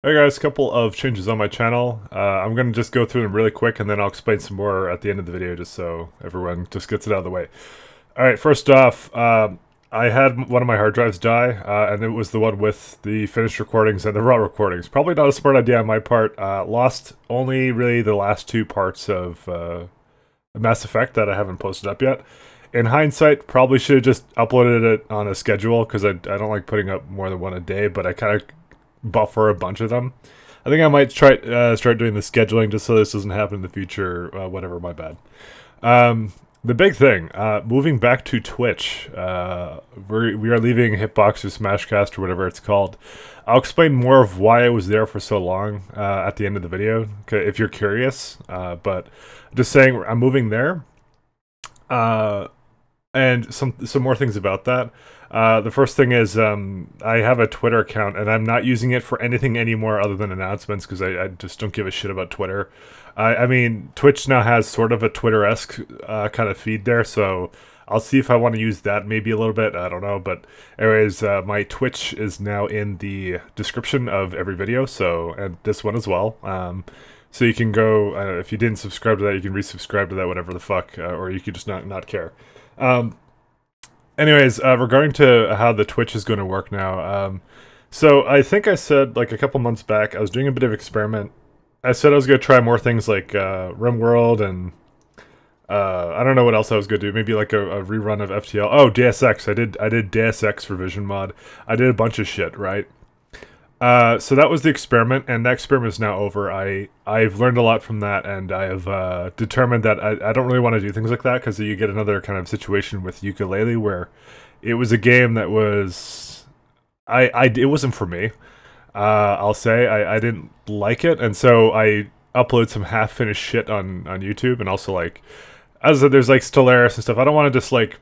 Hey guys, a couple of changes on my channel. I'm going to just go through them really quick and then I'll explain some more at the end of the video just so everyone just gets it out of the way. Alright, first off, I had one of my hard drives die, and it was the one with the finished recordings and the raw recordings. Probably not a smart idea on my part. Lost only really the last two parts of Mass Effect that I haven't posted up yet. In hindsight, probably should have just uploaded it on a schedule because I don't like putting up more than one a day, but I kind of buffer a bunch of them. I think I might try start doing the scheduling just so this doesn't happen in the future. Whatever, my bad. The big thing, moving back to Twitch. We are leaving Hitbox or Smashcast or whatever it's called. I'll explain more of why I was there for so long at the end of the video, if you're curious. But just saying, I'm moving there. And some more things about that. The first thing is I have a Twitter account, and I'm not using it for anything anymore other than announcements because I just don't give a shit about Twitter. I mean, Twitch now has sort of a Twitter-esque kind of feed there, so I'll see if I want to use that maybe a little bit. I don't know, but anyways, my Twitch is now in the description of every video, so and this one as well. So you can go, if you didn't subscribe to that, you can resubscribe to that, whatever the fuck, or you could just not care. Anyways, regarding to how the Twitch is going to work now, so I think I said like a couple months back, I was doing a bit of experiment. I said I was going to try more things like RimWorld and I don't know what else I was going to do. Maybe like a rerun of FTL. Oh, Deus Ex. I did Deus Ex for Vision Mod. I did a bunch of shit, right? So that was the experiment, and that experiment is now over. I've learned a lot from that, and I have determined that I don't really want to do things like that because you get another kind of situation with Yooka-Laylee where it was a game that was it wasn't for me. I'll say I didn't like it, and so I upload some half-finished shit on YouTube, and also like as I said, there's like Stellaris and stuff. I don't want to just like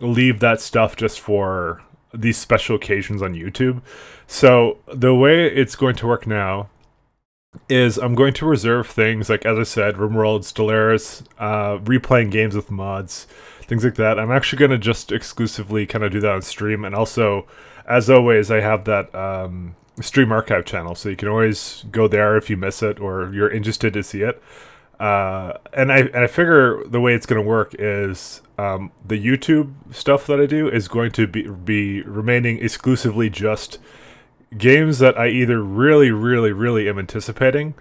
leave that stuff just for these special occasions on YouTube. So the way it's going to work now is I'm going to reserve things like, as I said, RimWorld, Stellaris, replaying games with mods, things like that. I'm actually going to just exclusively kind of do that on stream, and also, as always, I have that stream archive channel, so you can always go there if you miss it or you're interested to see it. And I figure the way it's going to work is the YouTube stuff that I do is going to be remaining exclusively just games that I either really am anticipating,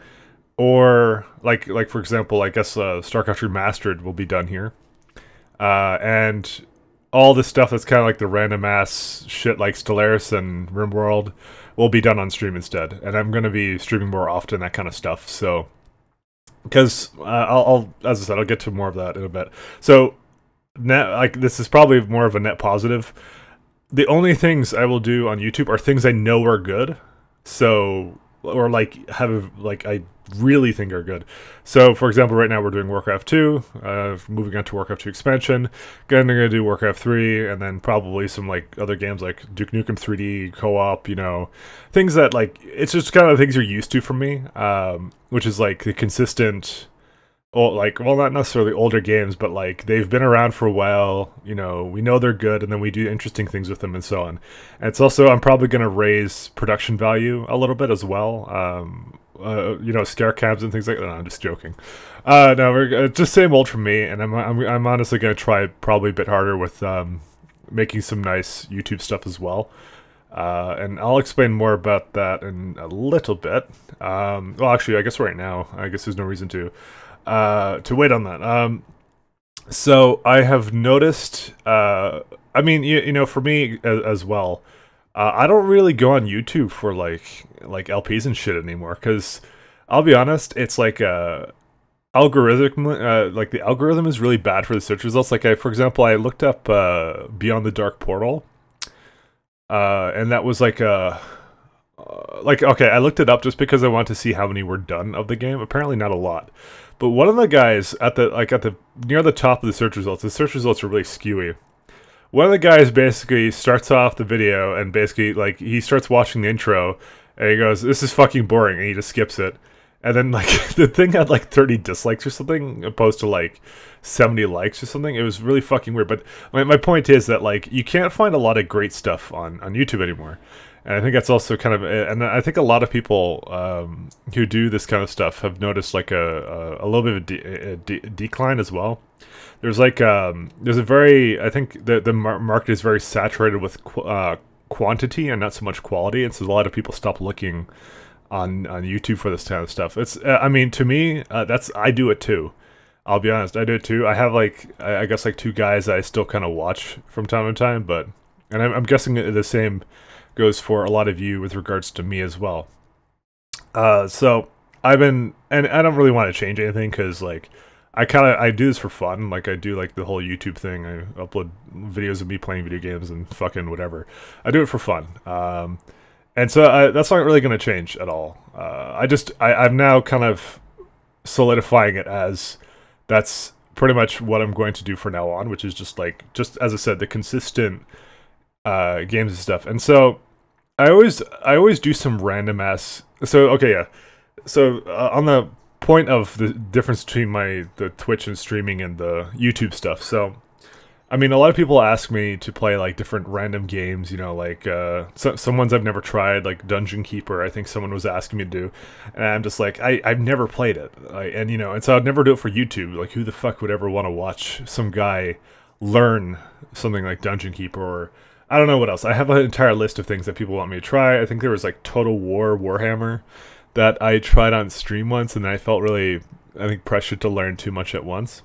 or like for example, I guess StarCraft Remastered will be done here, and all the stuff that's kind of like the random ass shit like Stellaris and RimWorld will be done on stream instead, and I'm going to be streaming more often, that kind of stuff. So because I'll as I said, I'll get to more of that in a bit. So net, like, this is probably more of a net positive. The only things I will do on YouTube are things I know are good, so, or like I really think are good. So, for example, right now we're doing Warcraft 2, moving on to Warcraft 2 expansion. Then they're gonna do Warcraft 3, and then probably some like other games like Duke Nukem 3D co-op. You know, things that like it's just kind of things you're used to from me, which is like the consistent. Well, not necessarily older games, but like they've been around for a while. You know, we know they're good, and then we do interesting things with them, and so on. And it's also, I'm probably going to raise production value a little bit as well. You know, scare cams and things like that. No, I'm just joking. No, we're just same old from me, and I'm honestly going to try probably a bit harder with making some nice YouTube stuff as well. And I'll explain more about that in a little bit. Well, actually, I guess right now, I guess there's no reason to wait on that. So I have noticed, I mean, you know, for me as well, I don't really go on YouTube for like LPs and shit anymore, because I'll be honest, it's like algorithm, like the algorithm is really bad for the search results. Like for example, I looked up Beyond the Dark Portal, and that was like okay, I looked it up just because I wanted to see how many were done of the game. Apparently not a lot. But one of the guys at the near the top of the search results are really skewy. One of the guys basically starts off the video and basically like he starts watching the intro and he goes, "This is fucking boring," and he just skips it. And then like the thing had like 30 dislikes or something, opposed to like 70 likes or something. It was really fucking weird. But my point is that like you can't find a lot of great stuff on YouTube anymore. And I think that's also kind of, and I think a lot of people who do this kind of stuff have noticed like a little bit of a decline as well. There's like there's a very, I think the market is very saturated with quantity and not so much quality, and so a lot of people stop looking on YouTube for this kind of stuff. It's I mean, to me, that's, I do it too. I'll be honest, I do it too. I have like, I guess like two guys that I still kind of watch from time to time, but, and I'm guessing the same goes for a lot of you with regards to me as well. So I've been, and I don't really want to change anything because like I do this for fun. Like I do like the whole YouTube thing. I upload videos of me playing video games and fucking whatever. I do it for fun. And so that's not really going to change at all. I'm now kind of solidifying it as that's pretty much what I'm going to do for now on, which is just like, just as I said, the consistent games and stuff. And so I always do some random ass. So okay, yeah. So on the point of the difference between the Twitch and streaming and the YouTube stuff. So I mean, a lot of people ask me to play like different random games, you know, like some ones I've never tried, like Dungeon Keeper. I think someone was asking me to do, and I'm just like, I've never played it, and you know, and so I'd never do it for YouTube. Like, who the fuck would ever want to watch some guy learn something like Dungeon Keeper, or I don't know what else. I have an entire list of things that people want me to try. I think there was like Total War Warhammer that I tried on stream once, and I felt really, I think, pressured to learn too much at once.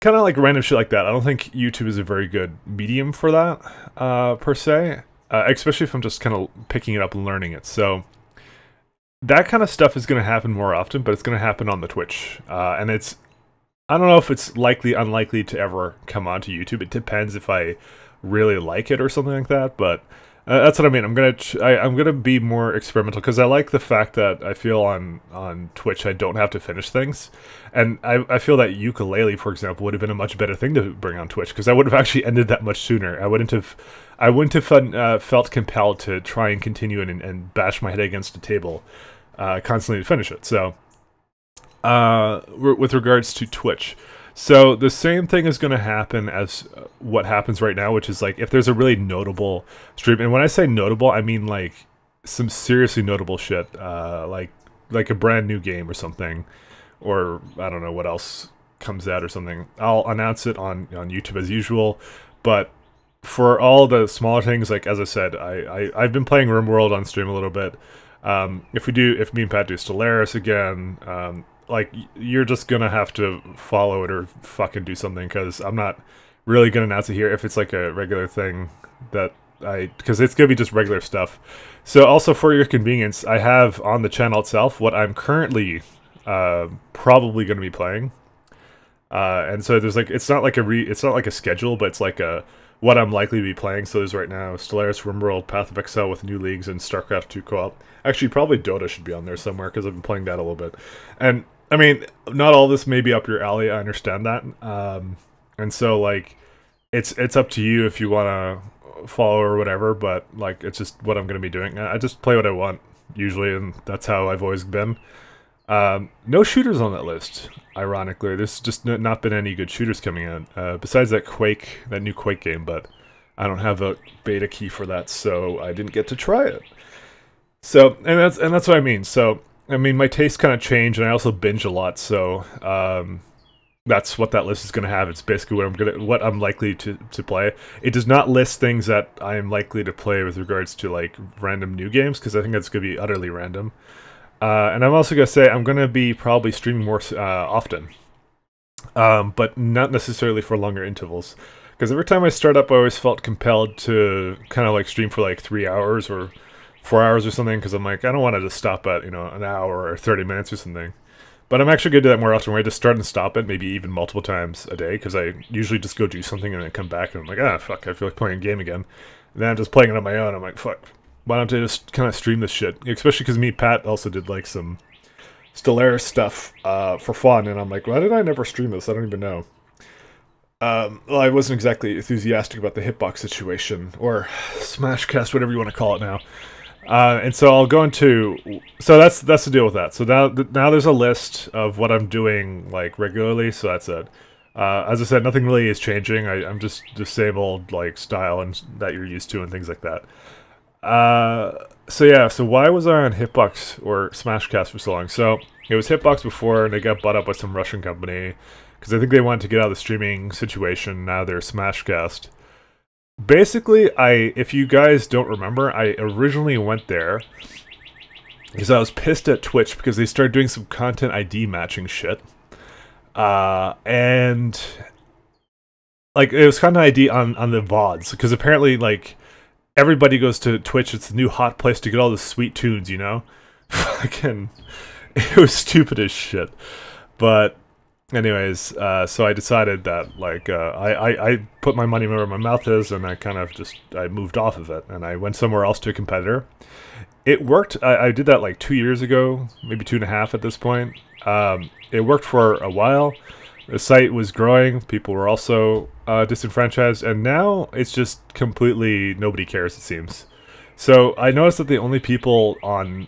Kind of like random shit like that. I don't think YouTube is a very good medium for that, per se. Especially if I'm just kind of picking it up and learning it. So that kind of stuff is going to happen more often, but it's going to happen on the Twitch. And it's, I don't know if it's likely, unlikely to ever come onto YouTube. It depends if I really like it or something like that, but that's what I mean. I'm gonna be more experimental because I like the fact that I feel on Twitch I don't have to finish things, and I feel that ukulele, for example, would have been a much better thing to bring on Twitch because I would have actually ended that much sooner. I wouldn't have felt compelled to try and continue and bash my head against the table constantly to finish it. So with regards to Twitch. So the same thing is going to happen as what happens right now, which is like if there's a really notable stream, and when I say notable, I mean like some seriously notable shit, like a brand new game or something, or I don't know what else comes out or something. I'll announce it on YouTube as usual, but for all the smaller things, like as I said, I've been playing RimWorld on stream a little bit. If me and Pat do Stellaris again, like, you're just gonna have to follow it or fucking do something, because I'm not really gonna announce it here if it's like a regular thing that because it's gonna be just regular stuff. So also for your convenience, I have on the channel itself what I'm currently probably gonna be playing. And so there's like, it's not like a schedule, but it's like what I'm likely to be playing. So there's right now Stellaris, RimWorld, Path of Exile with new leagues, and StarCraft 2 co-op. Actually, probably Dota should be on there somewhere because I've been playing that a little bit. And I mean, not all this may be up your alley. I understand that. And so like, it's up to you if you want to follow or whatever. But like, it's just what I'm going to be doing. I just play what I want usually, and that's how I've always been. No shooters on that list, ironically. There's just not been any good shooters coming out, besides that new Quake game, but I don't have a beta key for that, so I didn't get to try it. So, and that's what I mean. So, I mean, my tastes kind of change, and I also binge a lot, so that's what that list is going to have. It's basically what I'm likely to play. It does not list things that I am likely to play with regards to like random new games, because I think that's going to be utterly random. And I'm also going to say I'm going to be probably streaming more often, but not necessarily for longer intervals. Because every time I start up, I always felt compelled to kind of like stream for like 3 hours or 4 hours or something, because I'm like, I don't want to just stop at, you know, an hour or 30 minutes or something. But I'm actually going to do that more often, where I just start and stop it, maybe even multiple times a day, because I usually just go do something and then come back and I'm like, ah, fuck, I feel like playing a game again. And then I'm just playing it on my own. I'm like, fuck. Why don't I just kind of stream this shit? Especially because me and Pat also did like some Stellaris stuff for fun, and I'm like, why did I never stream this? I don't even know. Well, I wasn't exactly enthusiastic about the hitbox situation, or Smashcast, whatever you want to call it now. And so I'll go into, so that's the deal with that. So now there's a list of what I'm doing like regularly, so that's it. As I said, nothing really is changing. I'm just the same old like style and that you're used to and things like that. So yeah, so why was I on Hitbox or Smashcast for so long? So it was Hitbox before, and they got bought up by some Russian company because I think they wanted to get out of the streaming situation. Now they're Smashcast. Basically, if you guys don't remember, I originally went there because I was pissed at Twitch because they started doing some content ID matching shit. And like it was content ID on the VODs because apparently like everybody goes to Twitch. It's the new hot place to get all the sweet tunes, you know? Fucking, it was stupid as shit. But anyways, so I decided that like I put my money where my mouth is, and I kind of I moved off of it, and I went somewhere else to a competitor. It worked. I did that like 2 years ago, maybe 2.5 at this point. It worked for a while. The site was growing. People were also disenfranchised, and now it's just completely nobody cares. It seems. So I noticed that the only people on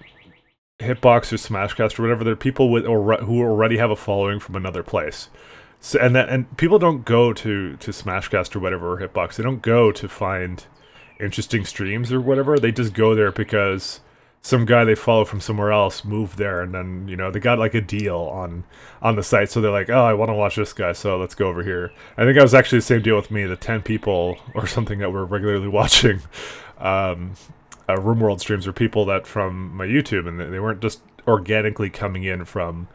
Hitbox or Smashcast or whatever, they're people with who already have a following from another place. So and people don't go to Smashcast or whatever or Hitbox. They don't go to find interesting streams or whatever. They just go there because some guy they follow from somewhere else moved there, and then you know they got like a deal on the site, so they're like, oh, I want to watch this guy, so let's go over here. I think that was actually the same deal with me. The 10 people or something that were regularly watching RimWorld streams were people that from my YouTube, and they weren't just organically coming in from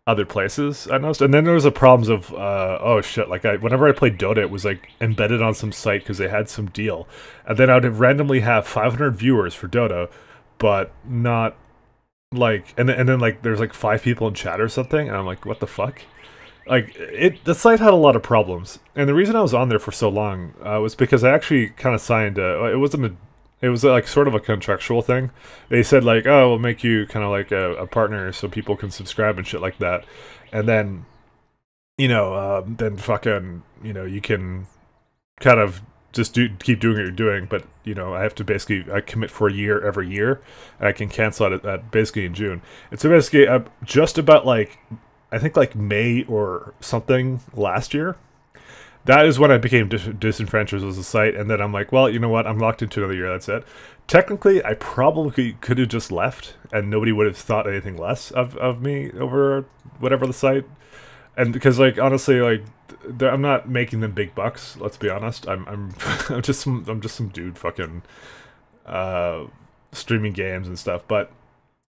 other places, I noticed. And then there was the problems of oh shit, like whenever I played Dota, it was like embedded on some site because they had some deal, and then I would randomly have 500 viewers for Dota, but not like, and then like there's like 5 people in chat or something, and I'm like, what the fuck? Like the site had a lot of problems, and the reason I was on there for so long was because I actually kind of signed it was like sort of a contractual thing. They said like, oh, we'll make you kind of like a partner so people can subscribe and shit like that. And then, you know, then fucking, you know, you can kind of just keep doing what you're doing. But, you know, I have to basically, I commit for a year every year. And I can cancel it at basically in June. And so basically just about like, I think like May or something last year, that is when I became disenfranchised as a site, and then I'm like, well, you know what? I'm locked into another year. That's it. Technically, I probably could have just left, and nobody would have thought anything less of me over whatever the site. And because, like, honestly, like, I'm not making them big bucks. Let's be honest. I'm I'm just some dude fucking streaming games and stuff. But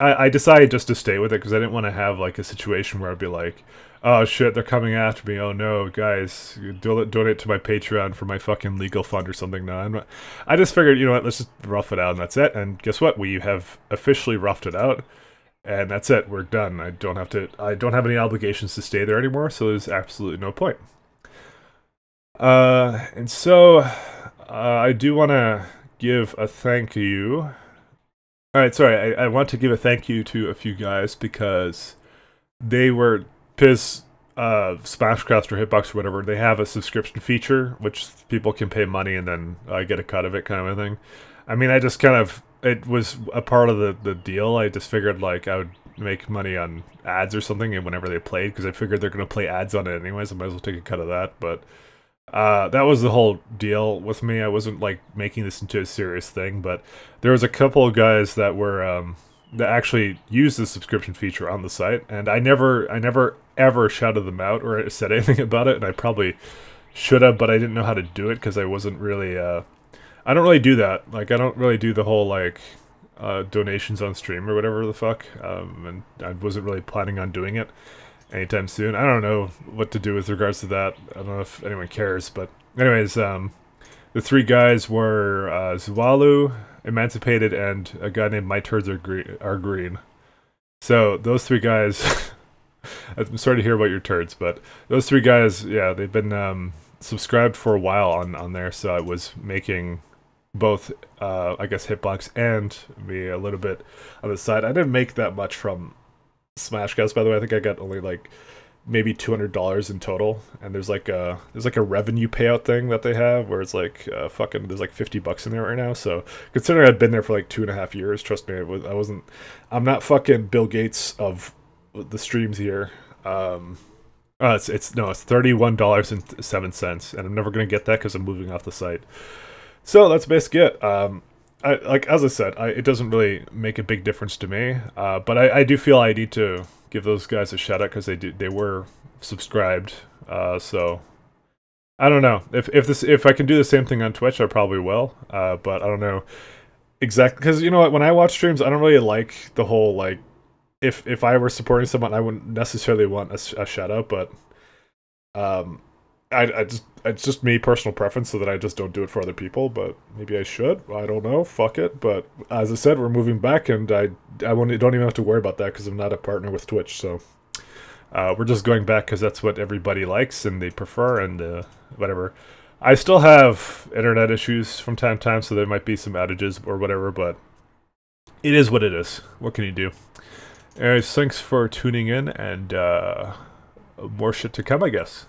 I decided just to stay with it because I didn't want to have like a situation where I'd be like, oh shit, they're coming after me. Oh no, guys, donate to my Patreon for my fucking legal fund or something. No, I just figured, you know what, let's just rough it out and that's it. And guess what? We have officially roughed it out, and that's it. We're done. I don't have any obligations to stay there anymore, so there's absolutely no point. And so I do want to give a thank you. All right, sorry, I want to give a thank you to a few guys because they were Smashcast or Hitbox or whatever. They have a subscription feature which people can pay money and then get a cut of it, kind of a thing. I mean, I just kind of, it was a part of the deal. I just figured like I would make money on ads or something whenever they played, because I figured they're gonna play ads on it anyways. I might as well take a cut of that. But that was the whole deal with me. I wasn't like making this into a serious thing, but there was a couple of guys that were that actually used the subscription feature on the site, and I never ever shouted them out or said anything about it, and I probably should have, but I didn't know how to do it because I wasn't really I don't really do that. Like, I don't really do the whole like donations on stream or whatever the fuck, and I wasn't really planning on doing it anytime soon. I don't know what to do with regards to that. I don't know if anyone cares, but anyways, the 3 guys were Zualu, Emancipated, and a guy named My Turds Are Green. So those 3 guys, I'm sorry to hear about your turds, but those 3 guys, yeah, they've been subscribed for a while on there, so I was making both, I guess, Hitbox and me a little bit on the side. I didn't make that much from Smashcast, by the way. I think I got only like maybe $200 in total, and there's like a revenue payout thing that they have where it's like fucking there's like $50 in there right now. So considering I'd been there for like 2.5 years, trust me, I'm not fucking Bill Gates of the streams here. It's $31.07, and I'm never gonna get that because I'm moving off the site. So that's basically it. like as I said, it doesn't really make a big difference to me. But I do feel I need to give those guys a shout out because they were subscribed. So I don't know if I can do the same thing on Twitch, I probably will. But I don't know exactly because you know what, when I watch streams, I don't really like the whole like if I were supporting someone, I wouldn't necessarily want a shout out, but um, I just it's just me personal preference, so that I just don't do it for other people. But maybe I should. I don't know. Fuck it. But as I said, we're moving back, and I won't, don't even have to worry about that because I'm not a partner with Twitch. So we're just going back because that's what everybody likes and they prefer, and whatever. I still have internet issues from time to time, so there might be some outages or whatever. But it is what it is. What can you do? Anyways, thanks for tuning in, and more shit to come, I guess.